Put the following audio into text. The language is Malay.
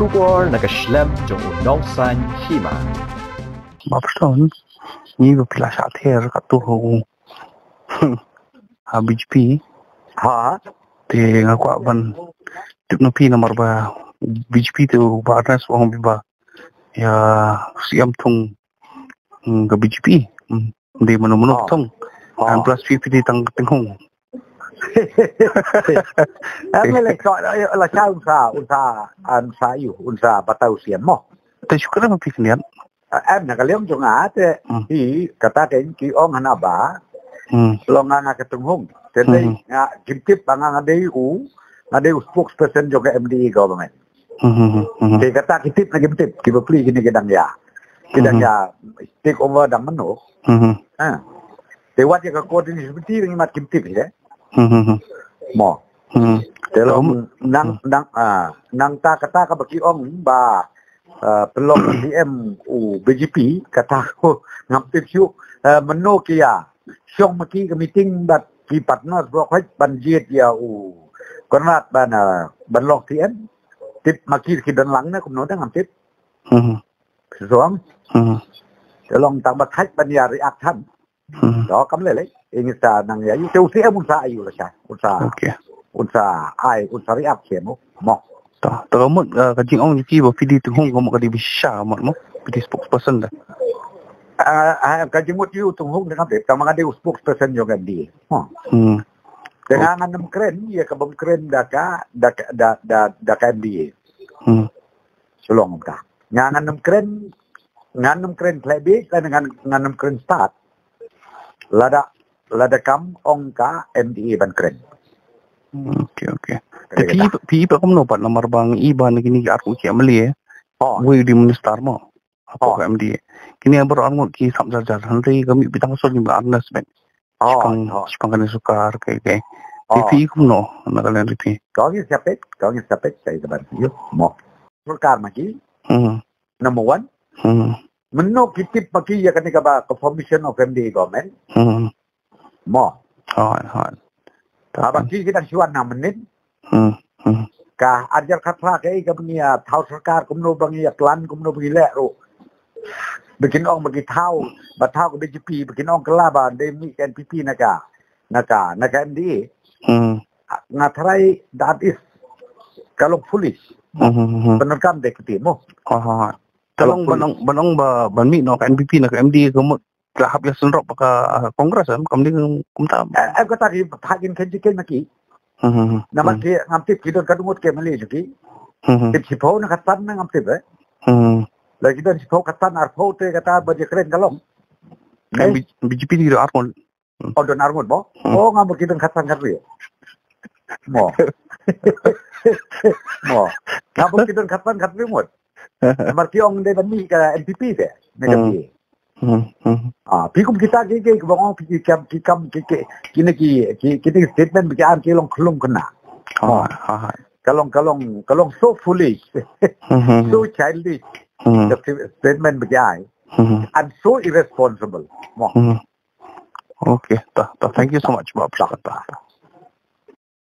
Schubor nakaschlem jong unongsan hima. Mapston, ni pila sather katuh BJP. Ha, Te ngakwa ban tipnopi nomor ba BJP tu barnas wong biba. Ya siam thung ke BJP. Di manu-manu thung. An plus 50 tang tenghong. Em lại gọi là sao unsaอยู่unsa batau sian mo. Te syukur ma piknian. Em nak liam jong ate hi kata kain ki ong hana ba. Longa nga ketunghong. Jadi nga gimtip banga ngade ngade spokesperson juga MDE government. Te kata kitip na gimtip kibapli gini gedang ya. Gedang ya take over dang mano. Te wat ya ka koordinasi seperti ngi mat gimtip ni mo. Telong nang ta kata ka baki ong ba pelong DM BJP kata ko ngaptip syuk meno kia syong maki ke meeting bat ki partner bro khoi banjit ya konat ban lok TN tip maki ki dan lang na kum no dang ngaptip suang telong tak bat khaj ban ya react han đó cắm lên lấy anh ta năng vậy châu sĩ muốn sa yêu là sao unsa react xem mo Tao một cái chuyện ông đi vào PD từng không có một cái điều sao mà nó PD spokesperson đó. Cái chuyện một yêu từng không dengan dia, sama ada spokesperson juga dia. Dengan enam keren, ya kabum keren daka dia. Sulong kita. Dengan enam keren playback dan dengan enam keren start. Lada kam ongka MDE ban keren. Okay. Tapi kamu nampak nomor bang Iban gini aku kiam beli Wei di minister mo. Apa MD. Kini yang berangut ki samjar nanti kami bitang sol ni barnas ben. Sepang sukar kayak. Tapi kamu no nak kalian ripi. Kau ni siapa saya teban. Yo mo. Sukar maki. Number 1. Menok kitip maki ya ketika ba confirmation of MD government. Mo. Hai. Abang kita siwan 6 menit. Kah ajar katra kai ka bania thau sarkar kumno bangi klan kumno bagi le ro. Bikin ong bagi thau ko BJP bikin ong kelaba de mi NPP naka MDE. Ngatrai that is kalau foolish. Penerkam dek timo. Kalau banong ba banmi no ka NPP naka MDE kamu lahap ya senrok ka kongres kamu kumta. Aku tadi hagin kenjiken maki. Nama dia ngamtip kita kadumut ke Malay juga. Tip sipau nak katan nak ngamtip lagi dan sipau katan arpau te kata baju keren kalong. BJP di arpon. Oh don arpon bo. Oh ngam kita katan katri. Mo. Ngam kita katan katri mo. Marki ong de bani ka MPP te. Negeri. Pikum kita ke bangong kikam kini statement bikin kelong kelong kena. Kalong so foolish, so childish. Statement bikin and so irresponsible. Okay, thank you so much, Bob.